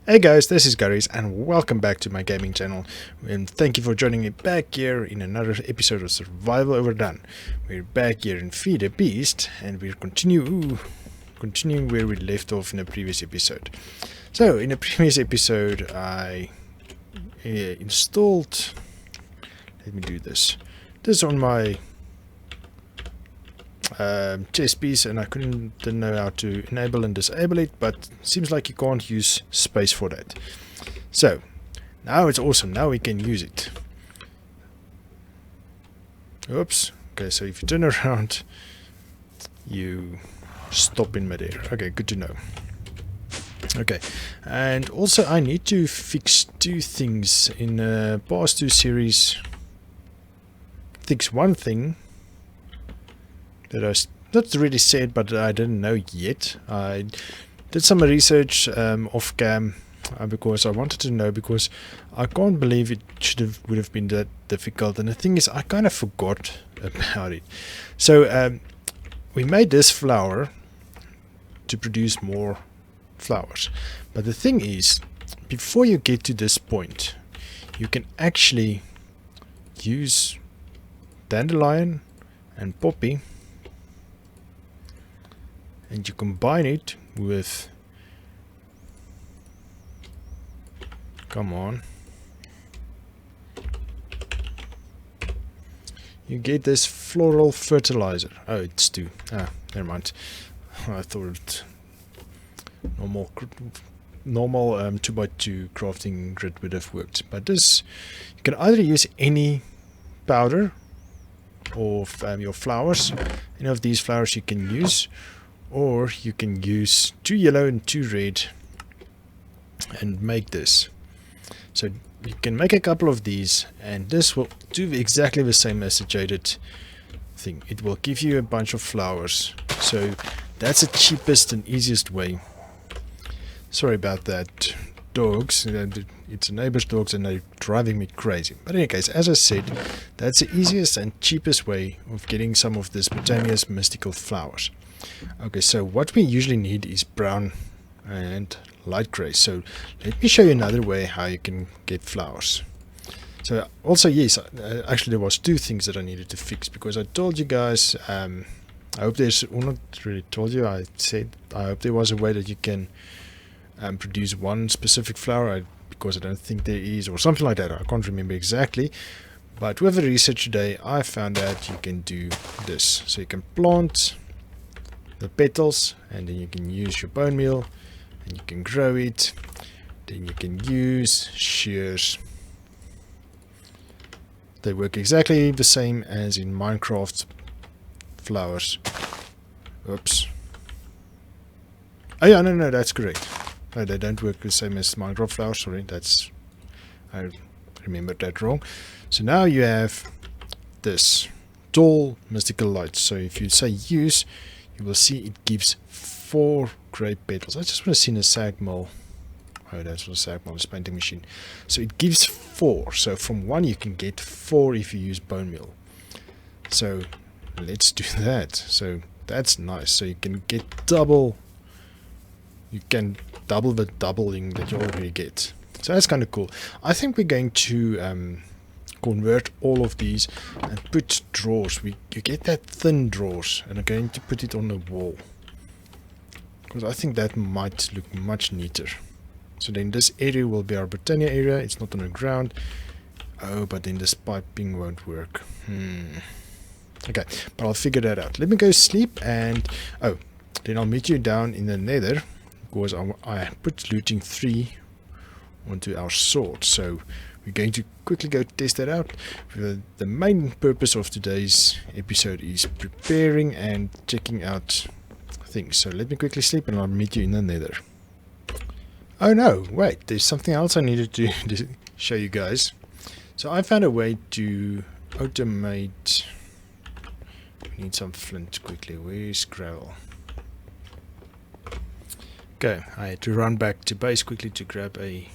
Hey guys, this is Garies and welcome back to my gaming channel, and thank you for joining me back here in another episode of Survival Overdone. We're back here in Feed a Beast and we're continuing where we left off in the previous episode. So in the previous episode I installed, let me do this on my chess piece, and I didn't know how to enable and disable it, but seems like you can't use space for that. So now it's awesome, now we can use it. Oops. Okay, so if you turn around you stop in midair. Okay, good to know. Okay, and also I need to fix two things in the past two series. Fix one thing that I not really said, but I didn't know yet. I did some research off cam because I wanted to know, because I can't believe it would have been that difficult. And the thing is, I kind of forgot about it. So we made this flower to produce more flowers. But the thing is, before you get to this point, you can actually use dandelion and poppy, and you combine it with, come on, you get this floral fertilizer. Oh, it's two. Never mind. I thought normal 2x2 crafting grid would have worked, but this, you can either use any powder or your flowers. Any of these flowers you can use, or you can use 2 yellow and 2 red and make this. So you can make a couple of these, and this will do exactly the same as the jaded thing. It will give you a bunch of flowers. So that's the cheapest and easiest way. Sorry about that, dogs. It's a neighbor's dogs and they're driving me crazy. But in any case, as I said, that's the easiest and cheapest way of getting some of this Botania's mystical flowers. Okay, so what we usually need is brown and light gray. So let me show you another way how you can get flowers. So also, yes, actually there was two things that I needed to fix, because I told you guys, I hope there's, well, not really told you, I said I hope there was a way that you can produce one specific flower, because I don't think there is, or something like that. I can't remember exactly, but with the research today I found out you can do this. So you can plant the petals, and then you can use your bone meal and you can grow it. Then you can use shears. They work exactly the same as in MineCraft flowers. Oops. Oh yeah, no, that's correct. No, they don't work the same as Minecraft flowers. Sorry, I remembered that wrong. So now you have this tall mystical light. So if you say use, you will see it gives 4 grey petals. I just want to see in a sag mill. Oh, that's what a sag mill is, painting machine. So it gives 4. So from 1 you can get 4 if you use bone meal. So let's do that. So that's nice. So you can get double. You can double the doubling that you already get. So that's kind of cool. I think we're going to convert all of these and put drawers. You get that thin drawers, and I'm going to put it on the wall, because I think that might look much neater. So then this area will be our Britannia area. It's not on the ground. Oh, but then this piping won't work. Okay, but I'll figure that out. Let me go sleep, and then I'll meet you down in the nether, because I put looting 3 onto our sword. So we're going to quickly go test that out. The main purpose of today's episode is preparing and checking out things. So let me quickly sleep and I'll meet you in the nether. Oh no, wait, there's something else I needed to show you guys. So I found a way to automate. We need some flint quickly. Where's gravel? Okay, I had to run back to base quickly to grab a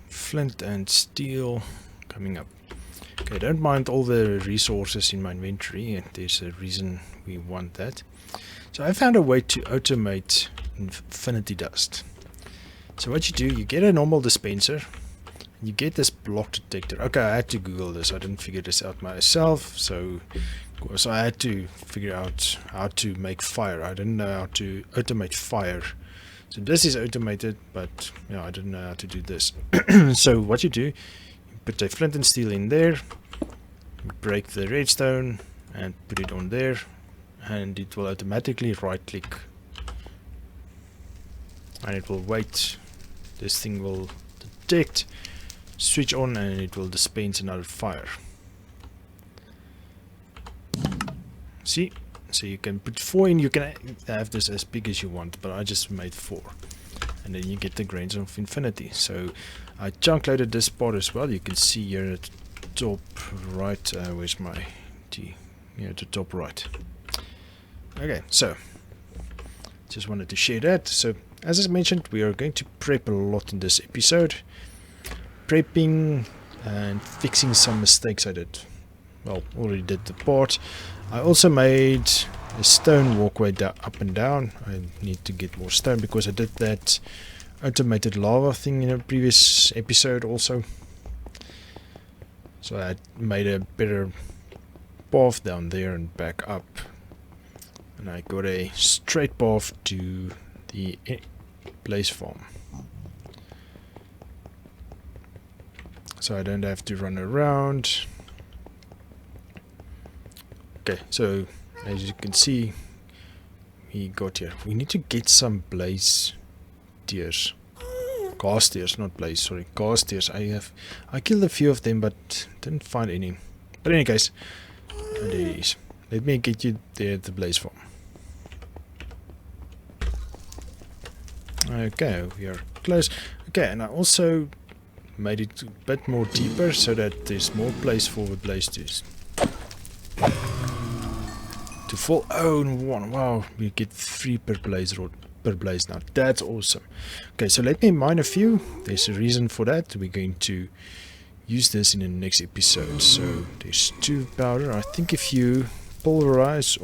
flint and steel. Coming up. Okay, don't mind all the resources in my inventory, and there's a reason we want that. So I found a way to automate infinity dust. So what you do, you get a normal dispenser. You get this block detector. Okay, I had to Google this. I didn't figure this out myself. So I had to figure out how to make fire. I didn't know how to automate fire. So this is automated, but yeah, I didn't know how to do this. So what you do, you put a flint and steel in there, break the redstone and put it on there, and it will automatically right click and it will wait. This thing will detect, switch on, and it will dispense another fire. See, so you can put 4 in. You can have this as big as you want, but I just made 4, and then you get the grains of infinity. So I chunk loaded this part as well. You can see here at the top right, where's my T? Here at the top right. Okay, so just wanted to share that. So as I mentioned, we are going to prep a lot in this episode, prepping and fixing some mistakes I did. Well, already did the part. I also made a stone walkway up and down. I need to get more stone because I did that automated lava thing in a previous episode also. So I made a better path down there and back up. And I got a straight path to the place farm. So I don't have to run around. Okay, so as you can see, we got here. We need to get some blaze tears. Gas tears, not blaze, sorry. Gas tears. I killed a few of them, but didn't find any. But in any case, there it is. Let me get you there at the blaze farm. Okay, we are close. Okay, and I also made it a bit more deeper so that there's more place for the blaze to fall. Oh, wow, we get 3 per blaze now. That's awesome. Okay, so let me mine a few. There's a reason for that. We're going to use this in the next episode. So there's 2 powder. I think if you pulverize,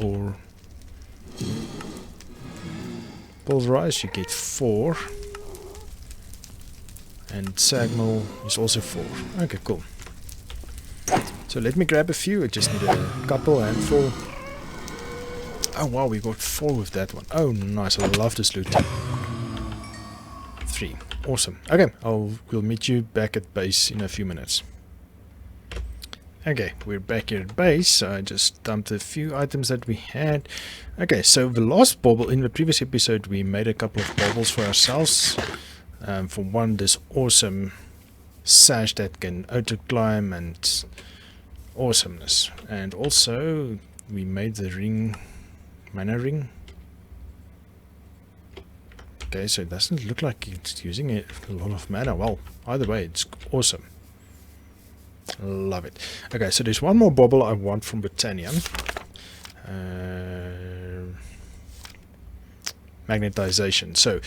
you get 4. And sagmal is also 4. Okay, cool. So let me grab a few. I just need a couple, handful. Oh wow, we got 4 with that one. Oh nice, I love this loot. 3. Awesome. Okay, we'll meet you back at base in a few minutes. Okay, we're back here at base. So I just dumped a few items that we had. Okay, so the last bauble, in the previous episode we made a couple of baubles for ourselves. For one, this awesome sash that can auto climb and awesomeness. And also we made the ring, mana ring. Okay, so it doesn't look like it's using a lot of mana. Well, either way, it's awesome. Love it. Okay, so there's one more bauble I want from Britannia. Magnetization. So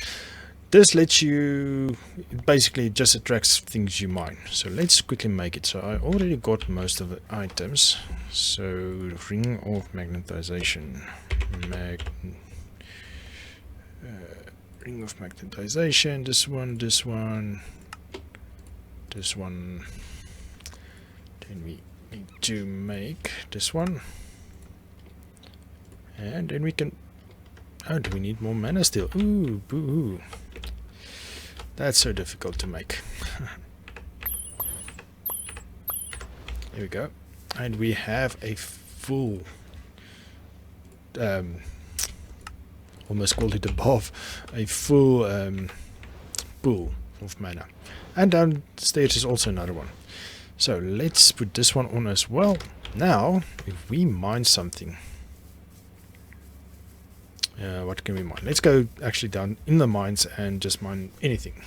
this lets you, it basically just attracts things you mine. So let's quickly make it. So I already got most of the items. So ring of magnetization. Ring of magnetization. This one. Then we need to make this one. And then we can... Oh, do we need more mana still? Ooh, boo-hoo. That's so difficult to make. Here we go. And we have a full... almost called it above. A full pool of mana. And downstairs is also another one. So let's put this one on as well. Now, if we mine something... what can we mine? Let's go actually down in the mines and just mine anything.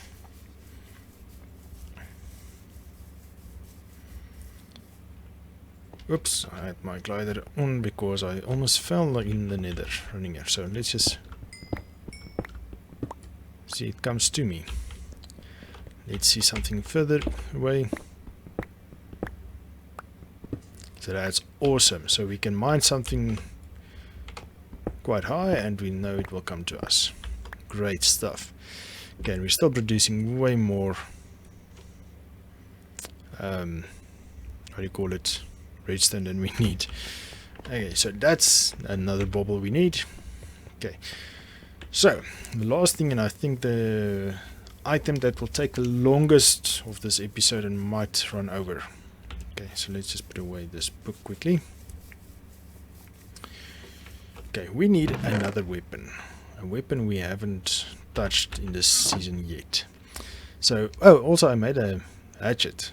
Oops, I had my glider on because I almost fell in the nether running here. So let's just see, it comes to me. Let's see something further away. So that's awesome. So we can mine something quite high and we know it will come to us. Great stuff. Okay, we're still producing way more, how do you call it, redstone than we need. Okay, so that's another bauble we need. Okay, so the last thing, and I think the item that will take the longest of this episode and might run over. Okay, so let's just put away this book quickly. Okay, we need another weapon. A weapon we haven't touched in this season yet. So, oh, also I made a hatchet.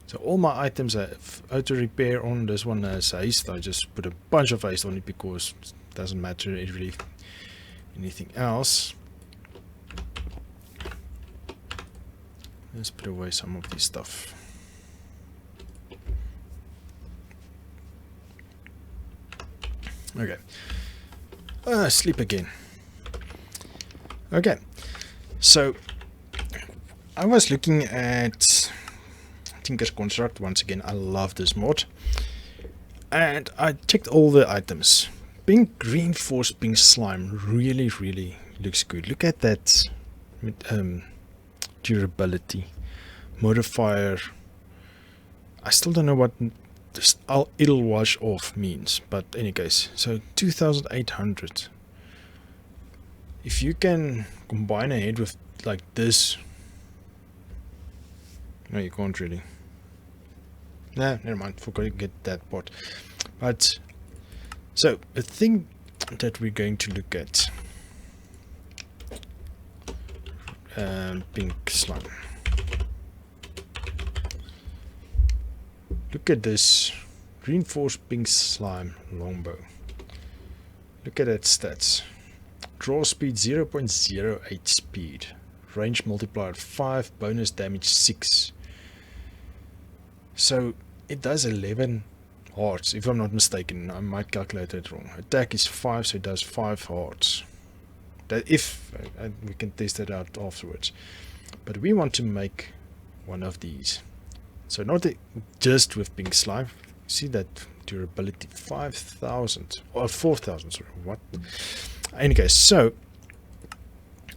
So all my items have auto repair on. This one has haste. I just put a bunch of haste on it because it doesn't matter really anything else. Let's put away some of this stuff. Okay. Sleep again. Okay. So I was looking at Tinker's Construct once again. I love this mod. And I checked all the items. Pink reinforced pink slime really looks good. Look at that durability modifier. I still don't know what this it'll wash off means, but in any case, so 2800. If you can combine a head with like this, no, you can't really. Nah, never mind, forgot to get that part. But so the thing that we're going to look at, pink slime. Look at this reinforced pink slime longbow. Look at that stats. Draw speed 0.08 speed. Range multiplier 5. Bonus damage 6. So it does 11 hearts, if I'm not mistaken. I might calculate it wrong. Attack is 5, so it does 5 hearts. That if we can test it out afterwards. But we want to make one of these. So not just with pink slime. See that durability 5,000 or 4,000. Sorry, what? Anyway, so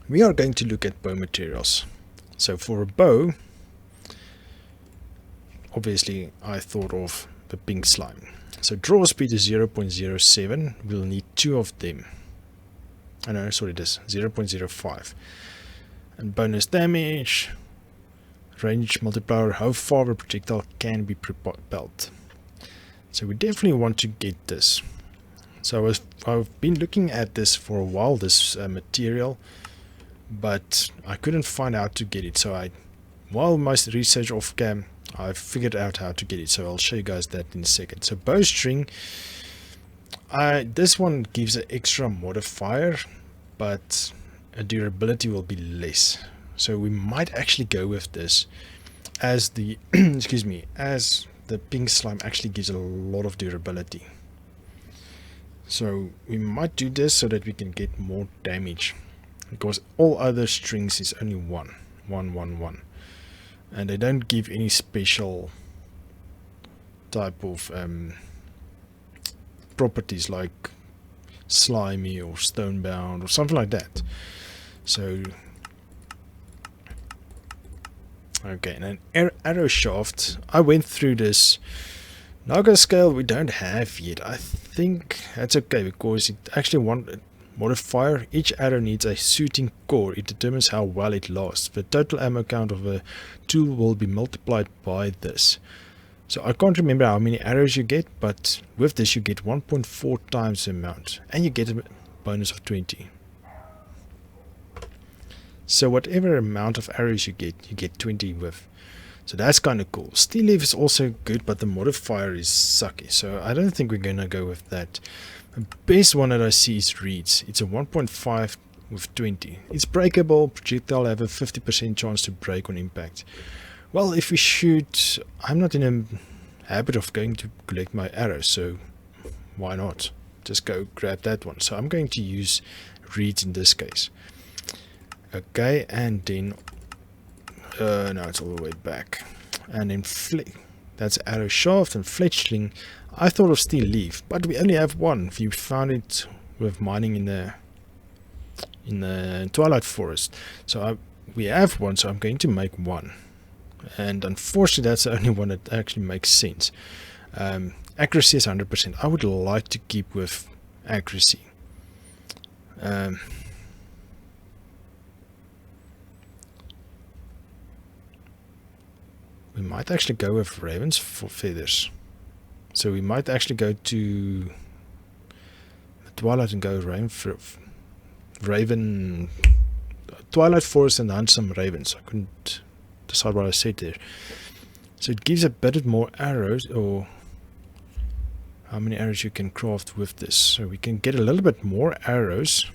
we are going to look at bow materials. So for a bow, obviously I thought of the pink slime. So draw speed is 0.07. We'll need 2 of them. Oh no, sorry, it is 0.05. And bonus damage. Range multiplier, how far a projectile can be propelled. So we definitely want to get this. So I've been looking at this for a while, this material, but I couldn't find out to get it. So while my research off cam, I figured out how to get it. So I'll show you guys that in a second. So bowstring, this one gives an extra modifier, but a durability will be less. So we might actually go with this as the excuse me, as the pink slime actually gives a lot of durability. So we might do this so that we can get more damage, because all other strings is only 1, and they don't give any special type of properties like slimy or stonebound or something like that. So okay, and an arrow shaft, I went through this. Naga scale we don't have yet. I think that's okay because it actually one modifier. Each arrow needs a suiting core. It determines how well it lasts. The total ammo count of a tool will be multiplied by this. So I can't remember how many arrows you get, but with this you get 1.4 times the amount, and you get a bonus of 20. So whatever amount of arrows you get 20 with. So that's kind of cool. Steel leaf is also good, but the modifier is sucky. So I don't think we're going to go with that. The best one that I see is reeds. It's a 1.5 with 20. It's breakable. Projectile have a 50% chance to break on impact. Well, if we shoot, I'm not in a habit of going to collect my arrows, so why not? Just go grab that one. So I'm going to use reeds in this case. Okay, and then no, it's all the way back. And then that's arrow shaft and fletchling. I thought of steel leaf, but we only have one. We found it with mining in the in the Twilight Forest. So we have one, so I'm going to make one. And unfortunately, that's the only one that actually makes sense. Accuracy is 100%. I would like to keep with accuracy. We might actually go with ravens for feathers. So we might actually go to the Twilight and go raven Twilight Forest and hunt some ravens. I couldn't decide what I said there. So it gives a bit more arrows, or how many arrows you can craft with this. So we can get a little bit more arrows.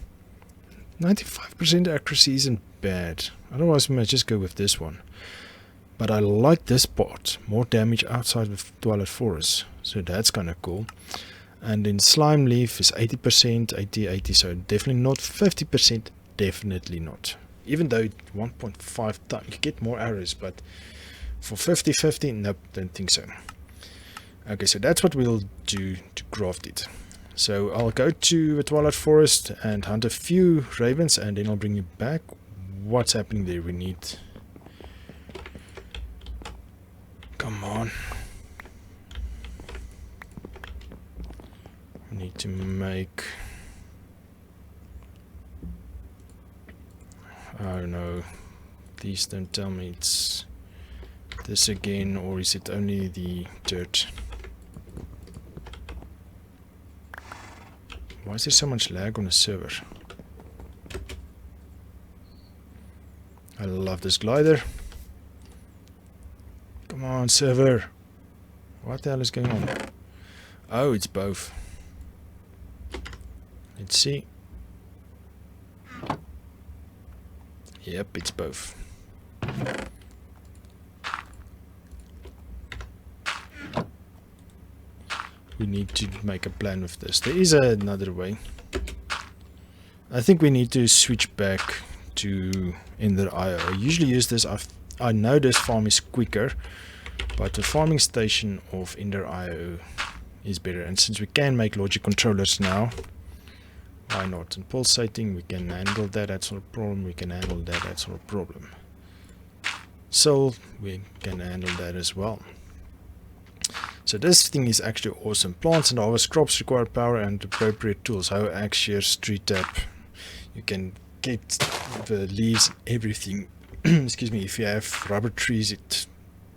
95% accuracy isn't bad. Otherwise we might just go with this one. But I like this part. More damage outside of Twilight Forest. So that's kind of cool. And then Slime Leaf is 80%, 80, 80. So definitely not 50%. Definitely not. Even though 1.5 times you get more arrows. But for 50-50, nope, don't think so. Okay, so that's what we'll do to craft it. So I'll go to the Twilight Forest and hunt a few ravens. And then I'll bring you back. What's happening there? We need... Come on. We need to make... Oh no. Please don't tell me it's this again, or is it only the dirt? Why is there so much lag on the server? I love this glider. Come on, server. What the hell is going on? Oh, it's both. Let's see. Yep, it's both. We need to make a plan with this. There is another way. I think we need to switch back to Ender.io. I usually use this. I know this farm is quicker, but the farming station of Ender.io is better. And since we can make logic controllers now, why not? And pulsating, we can handle that, that's not a problem. We can handle that, that's not a problem. So we can handle that as well. So this thing is actually awesome. Plants and harvest crops require power and appropriate tools. How axes, tree tap. You can get the leaves, everything. Excuse me, if you have rubber trees, it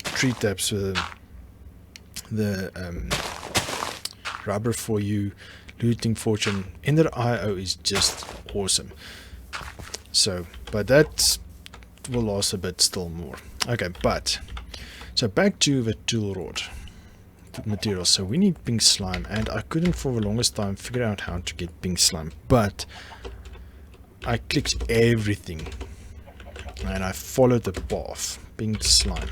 tree taps the rubber for you. Looting fortune. Ender.io is just awesome. So, but that will last a bit still more. Okay, but so back to the tool rod materials. So we need pink slime, and I couldn't for the longest time figure out how to get pink slime, but I clicked everything and I followed the path. Pink slime.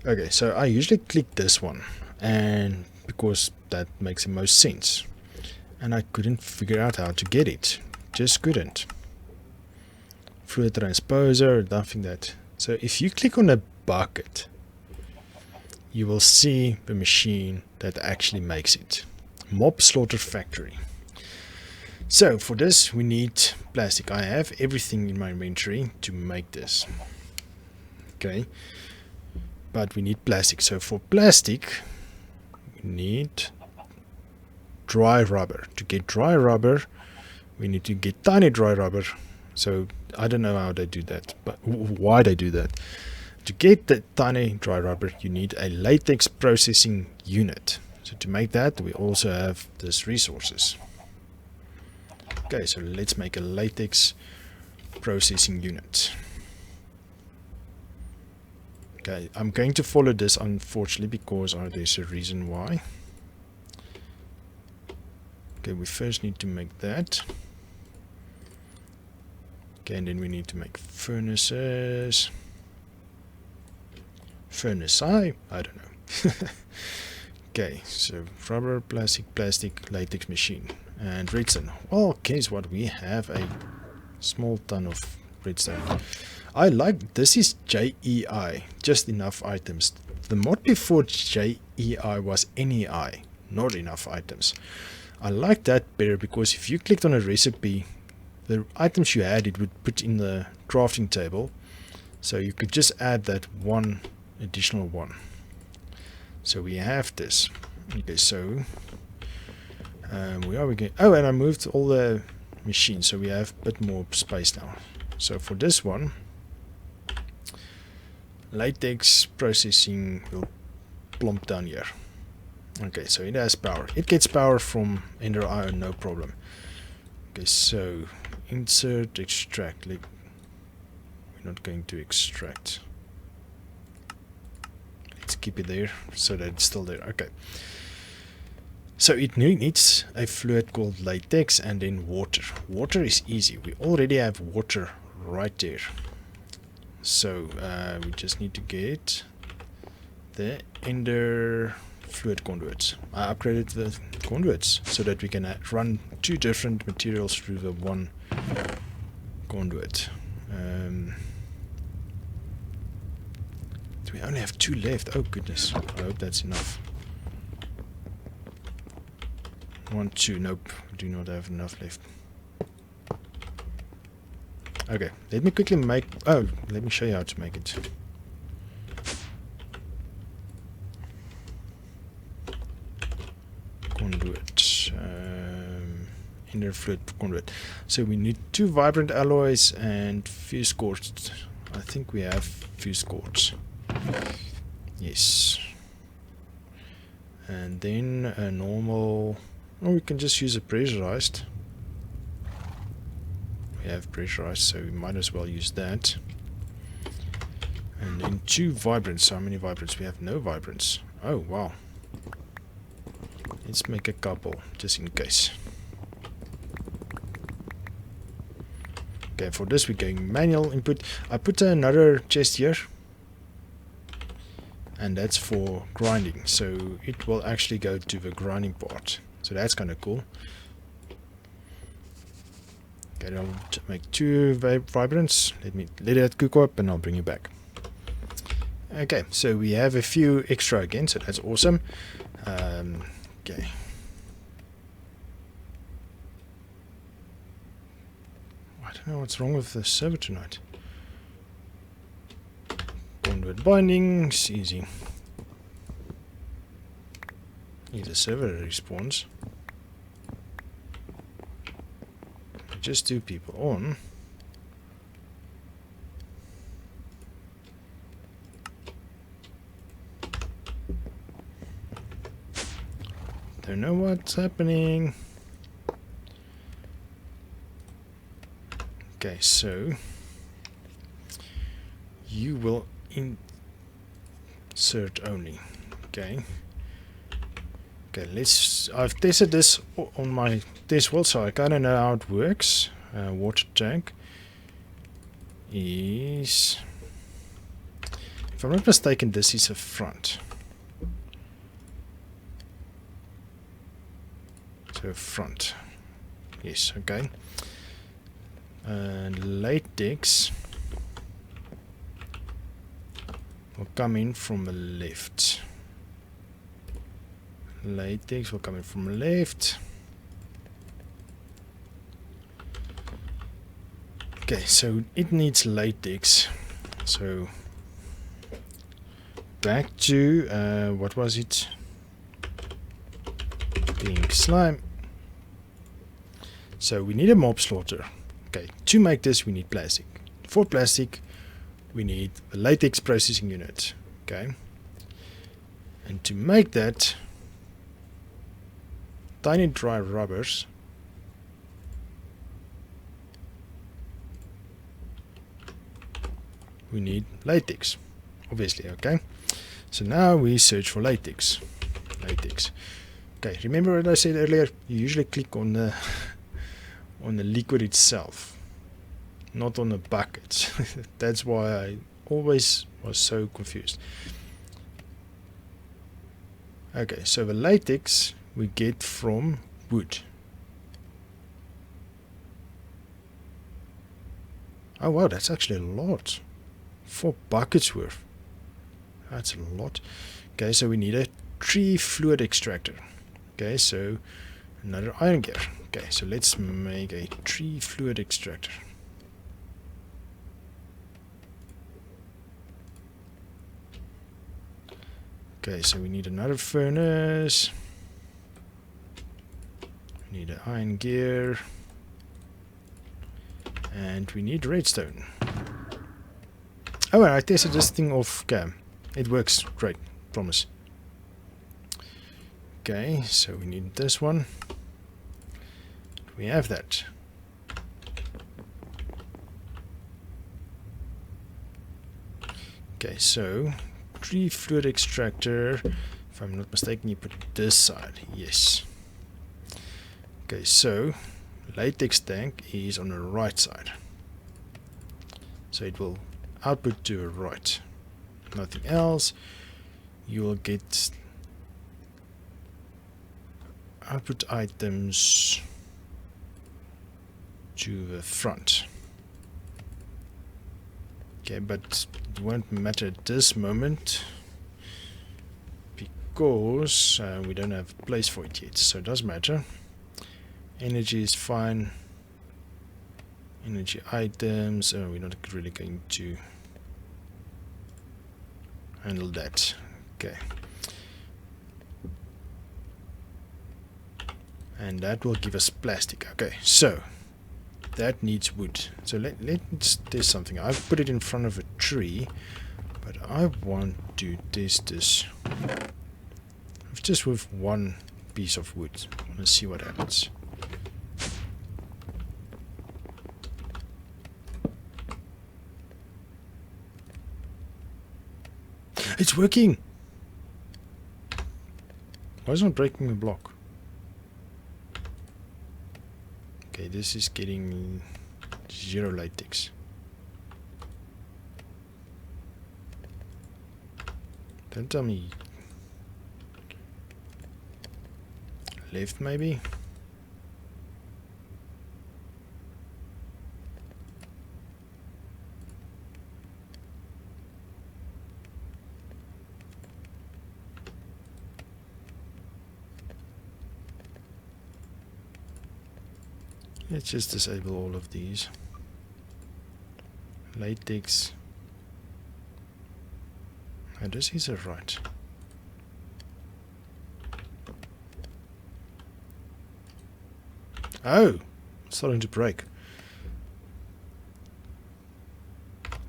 Okay, so I usually click this one, and because that makes the most sense, and I couldn't figure out how to get it. Just couldn't. Fluid transposer, nothing that. So if you click on a bucket, you will see the machine that actually makes it. Mob Slaughter Factory. So for this we need plastic. I have everything in my inventory to make this. Okay, but we need plastic. So for plastic we need dry rubber. To get dry rubber we need to get tiny dry rubber. So I don't know how they do that, but why they do that. To get the tiny dry rubber you need a latex processing unit. So to make that we also have this resources. Okay, so let's make a latex processing unit. Okay, I'm going to follow this unfortunately because there's a reason why. Okay, we first need to make that. Okay, and then we need to make furnaces. Furnace, I don't know. Okay, so rubber, plastic, latex machine. And redstone. Well, guess what? We have a small ton of redstone. I like this is JEI, just enough items. The mod before JEI was NEI, not enough items. I like that better because if you clicked on a recipe, the items you had, it would put in the crafting table. So you could just add that one additional one. So we have this. Okay, so where are we going? Oh, and I moved all the machines, so we have a bit more space now. So for this one, Latex Processing will plump down here. Okay, so it has power. It gets power from Ender Iron, no problem. Okay, so insert, extract. We're not going to extract. Let's keep it there so that it's still there. Okay. So it needs a fluid called latex and then water. Water is easy. We already have water right there. So we just need to get the Ender fluid conduits. I upgraded the conduits so that we can run two different materials through the one conduit. Do we only have two left? Oh goodness, I hope that's enough. 1, 2, nope, we do not have enough left. Okay, let me quickly make, let me show you how to make it. Conduit, inner fluid conduit. So we need 2 vibrant alloys and fused quartz. I think we have fused quartz. Yes. And then a normal, or we can just use a pressurized. We have pressurized, so we might as well use that. And then 2 vibrants. How many vibrants? We have no vibrants. Oh wow. Let's make a couple, just in case. Okay, for this we're going manual input. I put another chest here. And that's for grinding. So it will actually go to the grinding part. So that's kind of cool. Okay, I'll make 2 vibrants. Let it cook up and I'll bring you back. Okay, so we have a few extra again, so that's awesome. Okay. I don't know what's wrong with the server tonight. Conduit bindings, easy. Need a server respawns. Just 2 people on. Don't know what's happening. Okay, so you will insert only. Okay. Okay, I've tested this on my test world, so I kind of know how it works. Water tank is, if I'm not mistaken, this is a front. So front. Yes, okay. And latex will come in from the left. Latex will come in from the left. Okay, so it needs latex. So back to what was it? Pink slime. So we need a mob slaughter. Okay, to make this we need plastic. For plastic we need a latex processing unit. Okay, and to make that, tiny dry rubbers. We need latex, obviously. Okay, so now we search for latex. Latex. Okay, remember what I said earlier? You usually click on the liquid itself, not on the bucket. That's why I always was so confused. Okay, so the latex we get from wood. Oh wow, that's actually a lot. 4 buckets worth. That's a lot. Okay, so we need a tree fluid extractor. Okay, so Another iron gear. Okay, so let's make a tree fluid extractor. Okay, so we need another furnace. We need an iron gear. And we need redstone. Oh, and I tested this thing off cam. It works great, promise. Okay, so we need this one. We have that. Okay, so tree fluid extractor. If I'm not mistaken, you put it this side. Yes. Okay, so latex tank is on the right side. So it will output to the right. Nothing else. You will get output items to the front. Okay, but it won't matter at this moment because we don't have a place for it yet, so it doesn't matter. Energy is fine. Energy items, we're not really going to handle that. Okay. And that will give us plastic. Okay, so that needs wood. So let's test something. I've put it in front of a tree, but I want to test this just with one piece of wood. I want to see what happens. It's working! Why is it not breaking the block? Okay, this is getting 0 latex. Don't tell me. Left maybe? Let's just disable all of these. Latex. And this is right. Oh! It's starting to break.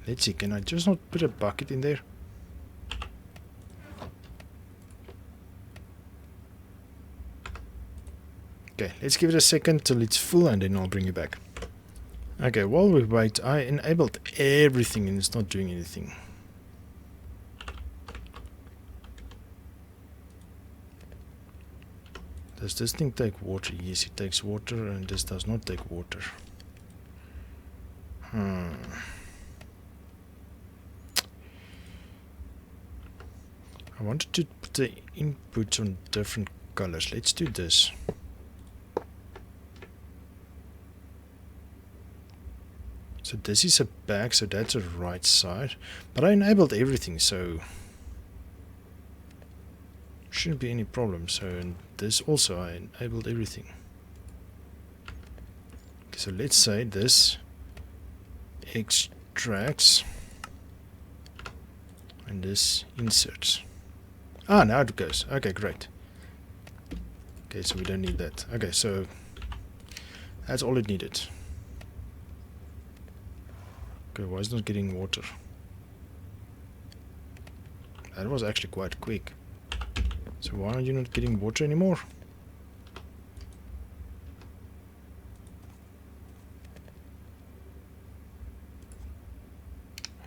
Let's see, can I just not put a bucket in there? Okay, let's give it a second till it's full and then I'll bring you back. Okay, while we wait, I enabled everything and it's not doing anything. Does this thing take water? Yes, it takes water, and this does not take water. I wanted to put the inputs on different colors. Let's do this. So this is a back, so that's a right side. But I enabled everything, so shouldn't be any problem. So and this also I enabled everything. Okay, so let's say this extracts and this inserts. Ah, now it goes. Okay, great. Okay, so we don't need that. Okay, so that's all it needed. Okay, why is it not getting water? That was actually quite quick. So why are you not getting water anymore?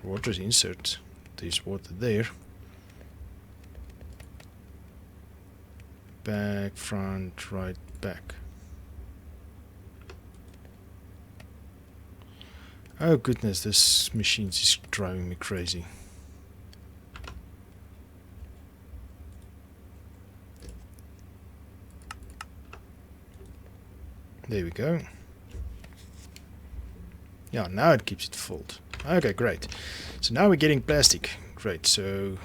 Water is insert. There's water there. Back, front, right, back. Oh goodness, this machine is driving me crazy. There we go. Yeah, now it keeps it full. Okay, great. So now we're getting plastic. Great, so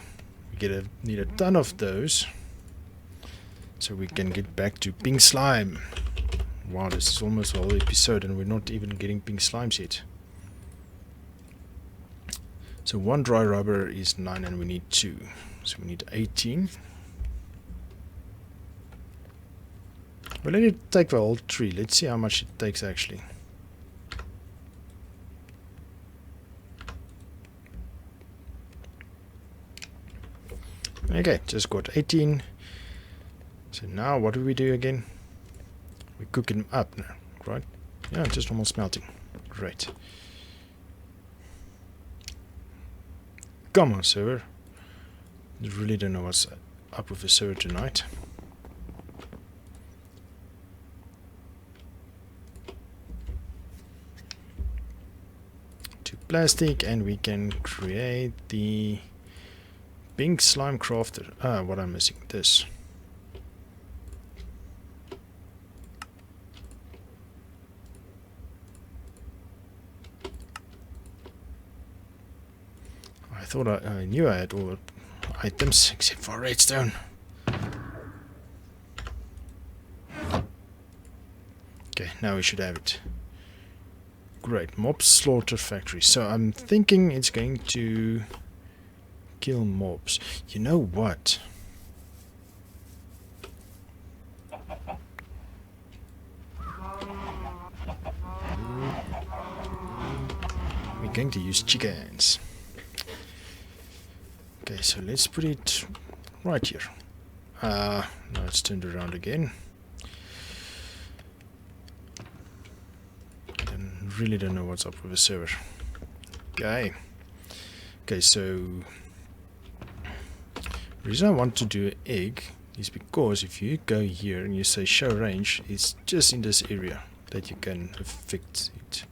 we need a ton of those. so we can get back to pink slime. Wow, this is almost a whole episode and we're not even getting pink slimes yet. So 1 dry rubber is 9 and we need 2. So we need 18. Well, let it take the whole tree. Let's see how much it takes actually. Okay, just got 18. So now what do we do again? We cook them up now, right? Yeah, just normal smelting. Great. Come on, server. I really don't know what's up with the server tonight. To plastic, and we can create the pink slime crafter. Ah, what I'm missing. This. I thought I knew I had all the items except for redstone. Okay, now we should have it. Great, mob slaughter factory. So I'm thinking it's going to kill mobs. You know what? We're going to use chickens. Okay, so let's put it right here. Now it's turned around again. I really don't know what's up with the server. Okay. Okay, so the reason I want to do an egg is because if you go here and you say show range, it's just in this area that you can affect it.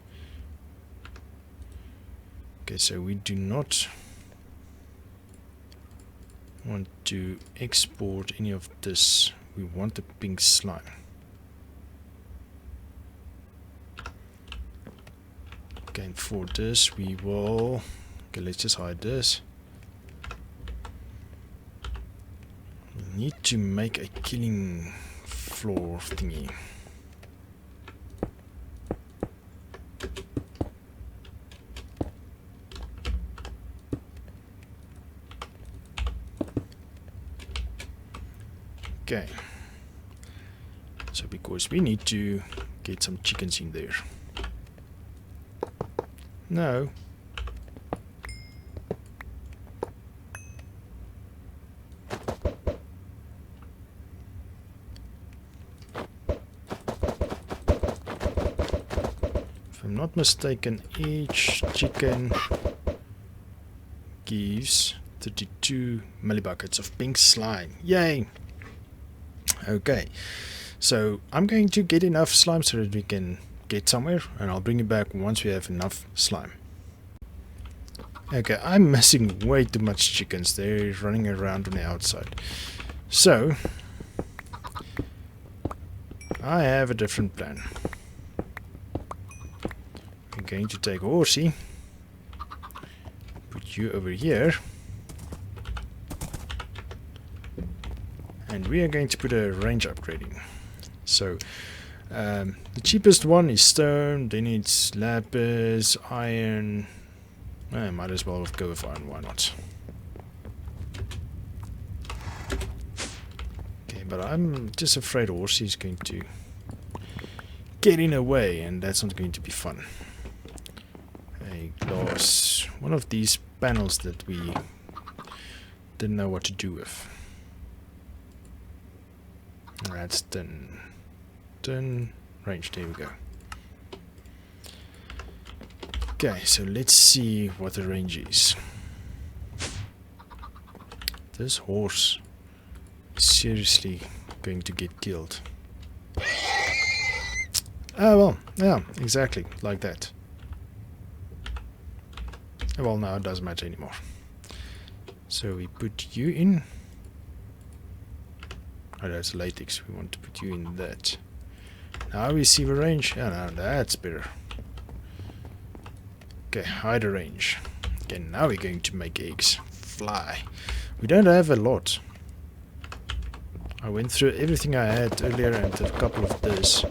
Okay, so we do not want to export any of this. We want the pink slime. Okay, and for this we will, okay, let's just hide this. We need to make a killing floor thingy. Okay, so because we need to get some chickens in there. No. If I'm not mistaken, each chicken gives 32 millibuckets of pink slime. Yay! Okay, so I'm going to get enough slime so that we can get somewhere, and I'll bring you back once we have enough slime. Okay, I'm missing way too much chickens. They're running around on the outside. So I have a different plan. I'm going to take Horsey, put you over here, and we are going to put a range upgrading. So the cheapest one is stone, then it's lapis, iron. I might as well go with iron, why not? Okay, but I'm just afraid Horsey is going to get in a way, and that's not going to be fun. A glass, one of these panels that we didn't know what to do with. That's done. Range, there we go. Okay, so let's see what the range is. This horse is seriously going to get killed. Oh well, yeah, exactly, like that. Well, now it doesn't matter anymore. So we put you in. Oh, that's latex, we want to put you in that. Now we see the range. Yeah, now that's better. Okay, hide the range. Okay, now we're going to make eggs fly. We don't have a lot. I went through everything I had earlier and a couple of this.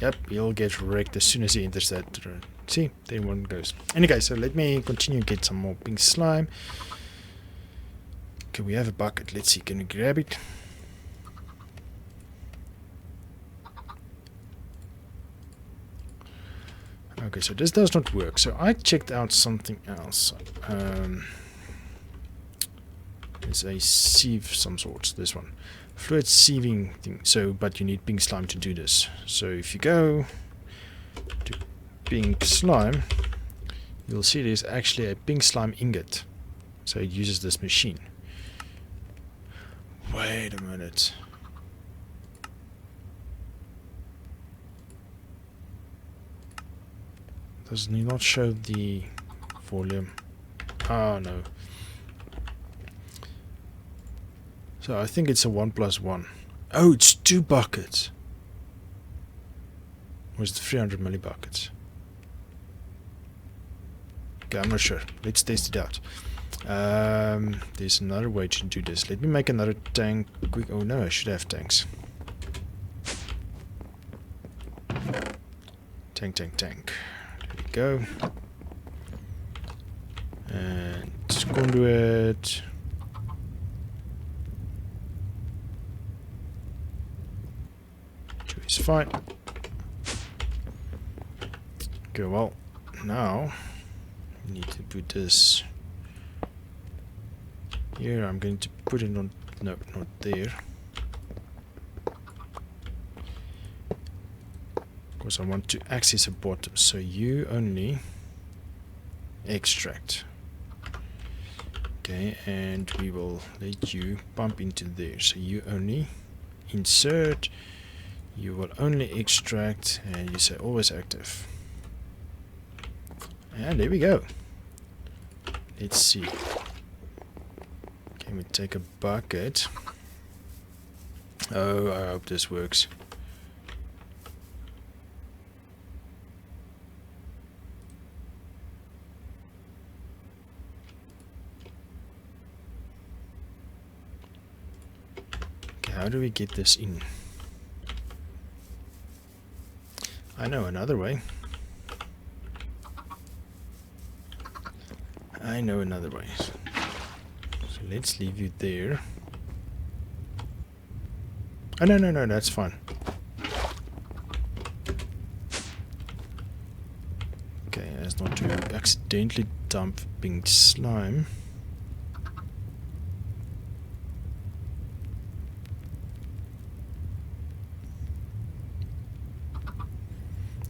Yep, he'll get wrecked as soon as he enters that. See, there one goes. Anyway, so let me continue get some more pink slime. Okay, we have a bucket. Let's see, can we grab it? Okay, so this does not work. So I checked out something else. It's a sieve some sort. This one, fluid sieving thing. So, but you need pink slime to do this. So if you go to pink slime, you'll see there's actually a pink slime ingot. So it uses this machine. Wait a minute. Does it not show the volume? Ah, no. So I think it's a 1+1. Oh, it's 2 buckets. Or is it 300 millibuckets? Okay, I'm not sure. Let's test it out. There's another way to do this. Let me make another tank quick. Oh no, I should have tanks. Tank. There we go. And conduit. It's fine. Okay, well, now we need to put this here. I'm going to put it on, no, not there, because I want to access a bottom. So you only extract. Okay, and we will let you pump into there. So you only insert. You will only extract, and you say always active. And there we go. Let's see. Can we take a bucket? Oh, I hope this works. Okay, how do we get this in? I know another way. I know another way. So let's leave you there. Oh, no, that's fine. Okay, as not to accidentally dump pink slime.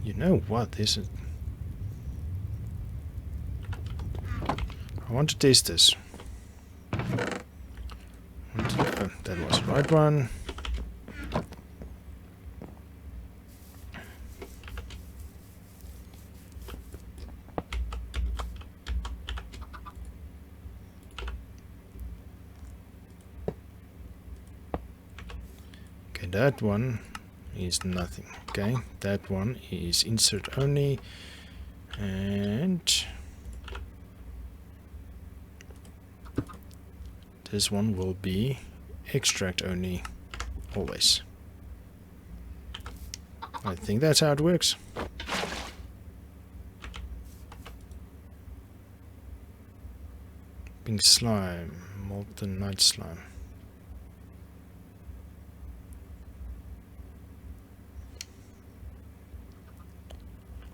You know what? This is. I want to test this. That was the right one. Okay, that one is nothing. Okay, that one is insert only, and this one will be extract only, always. I think that's how it works. Pink slime, molten night slime.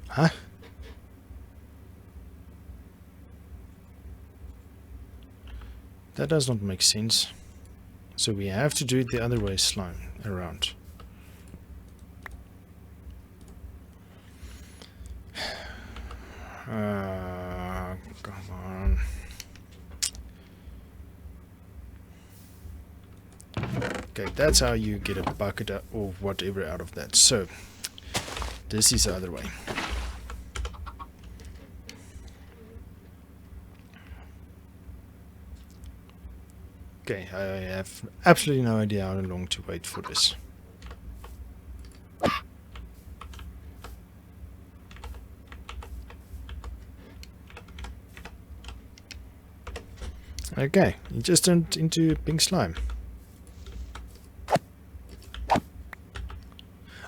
Huh? That does not make sense. So we have to do it the other way, slime around. Come on. Okay, that's how you get a bucket or whatever out of that. So this is the other way. Okay, I have absolutely no idea how long to wait for this. Okay, he just turned into pink slime.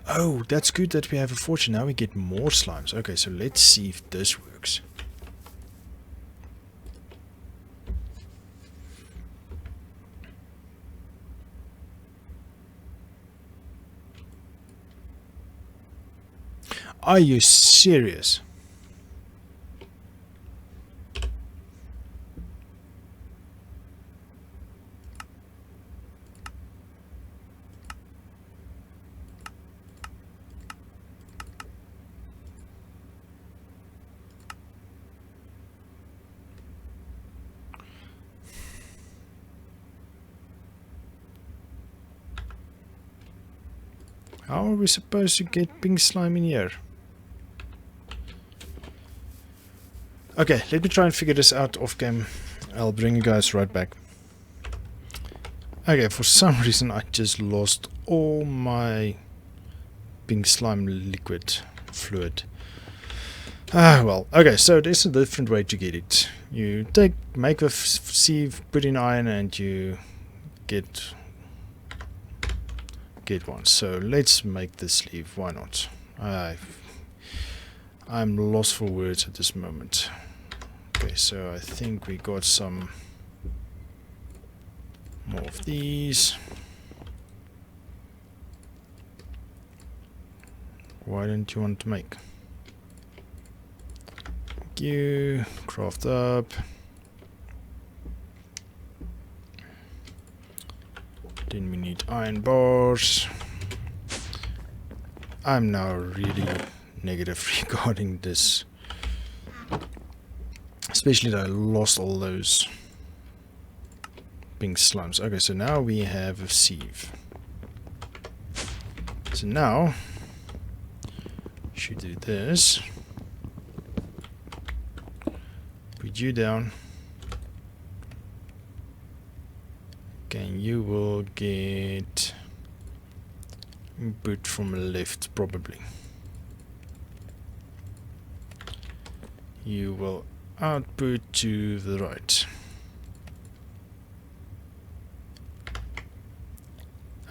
Oh, that's good that we have a fortune. Now we get more slimes. Okay, so let's see if this works. Are you serious? How are we supposed to get pink slime in here? Okay, let me try and figure this out off cam. I'll bring you guys right back. Okay, for some reason I just lost all my pink slime liquid fluid. Ah, well, okay, so there's a different way to get it. You make a sieve, put in iron, and you get one. So let's make the sleeve, why not? I'm lost for words at this moment. Okay, so I think we got some more of these. Why don't you want to make? Thank you. Craft up. Then we need iron bars. I'm now really negative regarding this. Especially that I lost all those pink slimes. Okay, so now we have a sieve. So now, should do this. Put you down. Okay, you will get input from left probably. You will output to the right.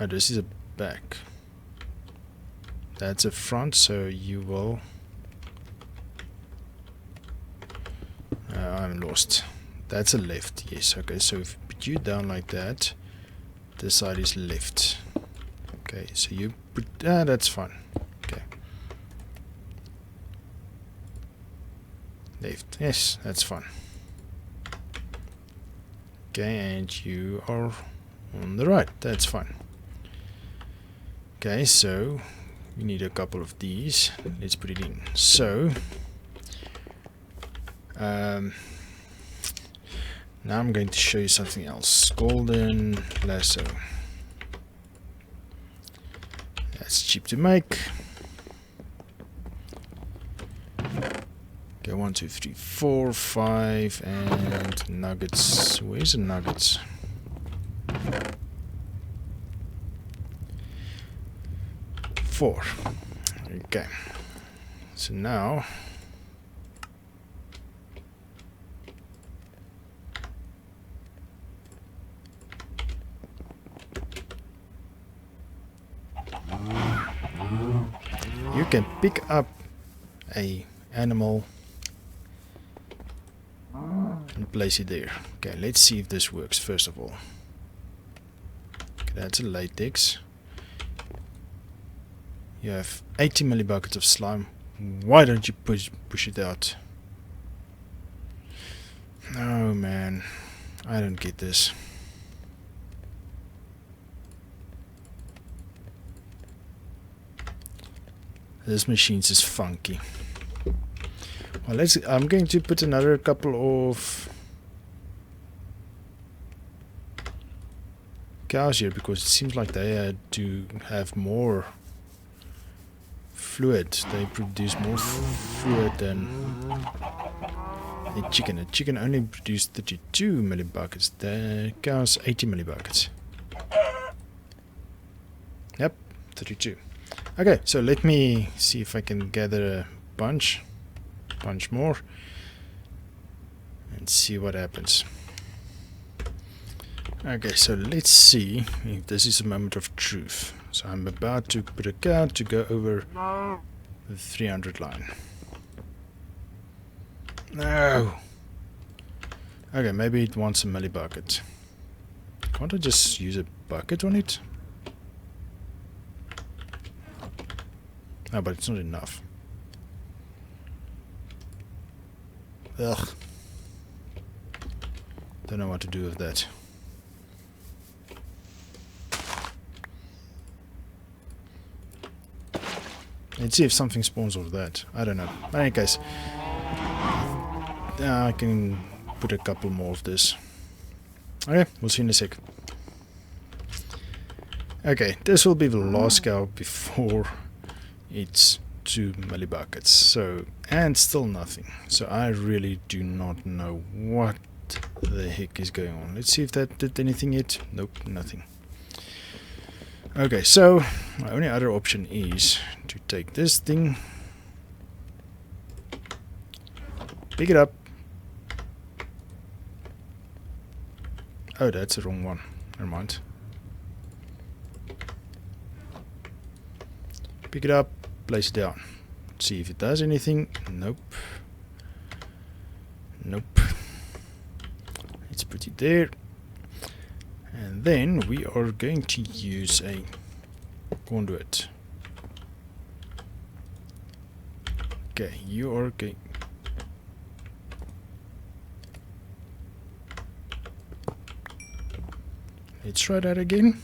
Oh, this is a back. That's a front, so you will... I'm lost. That's a left, yes. Okay, so if you put you down like that, this side is left. Okay, so you put... that's fine. Okay. Left. Yes, that's fine. Okay, and you are on the right. That's fine. Okay, so we need a couple of these. Let's put it in. So now I'm going to show you something else. Golden lasso. That's cheap to make. Okay, 1, 2, 3, 4, 5, and nuggets. Where's the nuggets? Four. Okay. So now you can pick up a animal and place it there. Okay, let's see if this works first of all. Okay, that's a latex. You have 80 millibuckets of slime. Why don't you push it out? Oh man, I don't get this. This machine is funky. Well, I'm going to put another couple of cows here because it seems like they had to have more fluid. They produce more fluid than a chicken. A chicken only produced 32 millibuckets. The cows 80 millibuckets. Yep, 32. Okay, so let me see if I can gather a bunch more and see what happens. Okay, so let's see if this is a moment of truth. So I'm about to put a count to go over the 300 line. No! Okay, maybe it wants a milli bucket. Can't I just use a bucket on it? Oh, but it's not enough. Ugh. Don't know what to do with that. Let's see if something spawns off that. I don't know. In any case, I can put a couple more of this. Okay, we'll see in a sec. Okay, this will be the last cow before it's 2 milli buckets. So, and still nothing. So I really do not know what the heck is going on. Let's see if that did anything yet. Nope, nothing. Okay, so my only other option is to take this thing, pick it up. Oh, that's the wrong one. Never mind. Pick it up, place it down. See if it does anything. Nope. Nope. Let's put it there. And then we are going to use a conduit. Okay, you are going. Let's try that again.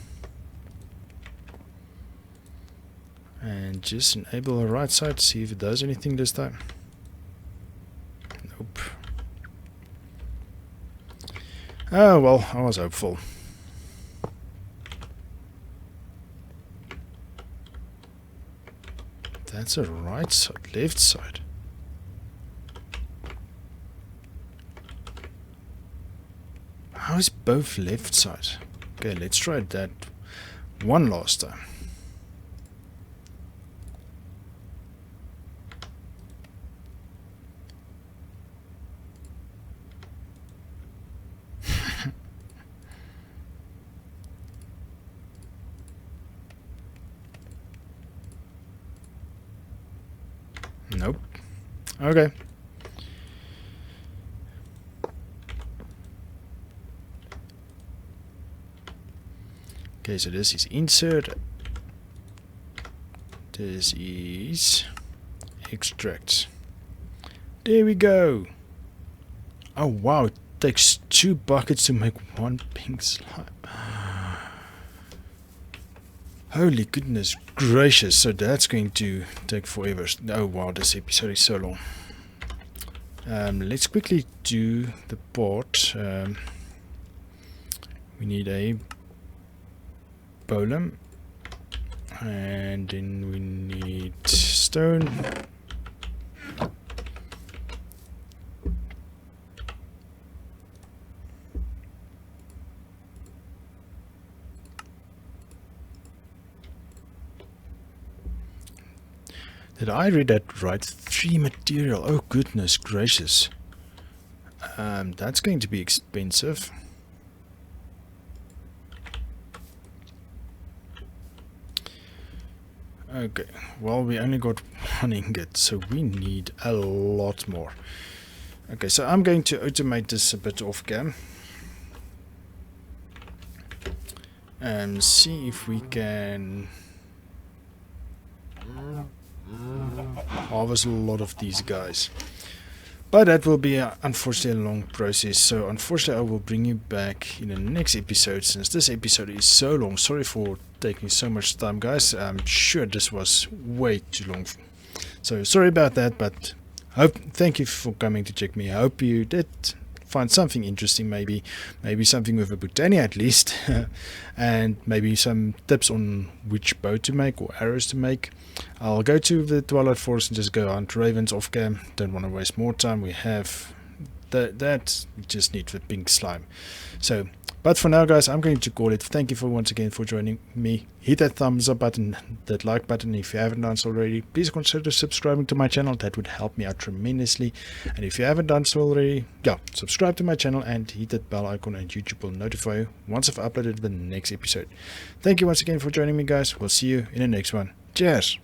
And just enable the right side, see if it does anything this time. Nope. Oh well, I was hopeful. That's a right side, left side. How is both left side? Okay, let's try that one last time. Nope. Okay. Okay, so this is insert. This is extract. There we go. Oh wow, it takes 2 buckets to make 1 pink slime. Holy goodness gracious, so that's going to take forever. Oh wow, this episode is so long. Let's quickly do the part. We need a golem, and then we need stone. Did I read that right? 3 material. Oh goodness gracious. That's going to be expensive. Okay, well we only got 1 ingot, so we need a lot more. Okay, so I'm going to automate this a bit off cam. And see if we can harvest a lot of these guys. But that will be unfortunately a long process, so unfortunately I will bring you back in the next episode, since this episode is so long. Sorry for taking so much time, guys. I'm sure this was way too long, so sorry about that, but thank you for coming to check me. I hope you did find something interesting, maybe something with a botany at least, and maybe some tips on which bow to make or arrows to make. I'll go to the Twilight Forest and just go hunt ravens off cam. Don't want to waste more time. We have that. We just need the pink slime. So But for now, guys, I'm going to call it. Thank you for once again for joining me. Hit that thumbs up button, that like button if you haven't done so already. Please consider subscribing to my channel. That would help me out tremendously. And if you haven't done so already, yeah, subscribe to my channel and hit that bell icon, and YouTube will notify you once I've uploaded the next episode. Thank you once again for joining me, guys. We'll see you in the next one. Cheers!